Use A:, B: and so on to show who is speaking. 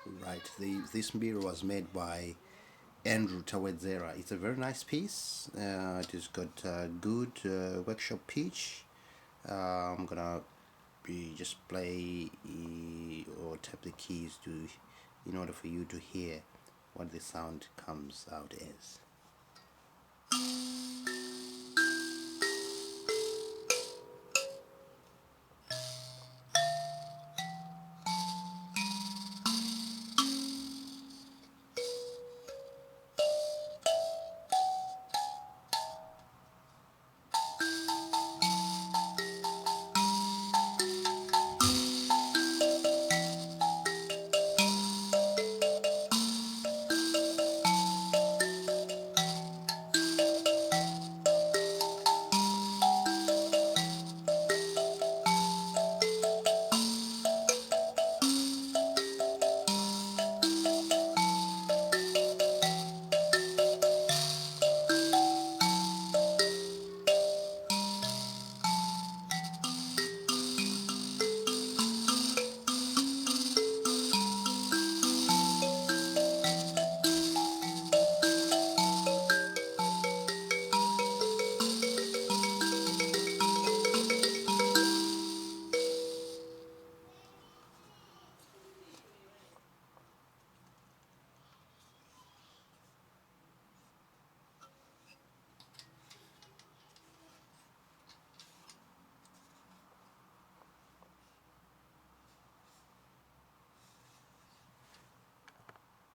A: Right. This Mbira was made by Andrew Tawedzera. It's a very nice piece. It has got good workshop pitch. I'm gonna be just play or tap the keys to, in order for you to hear what the sound comes out as.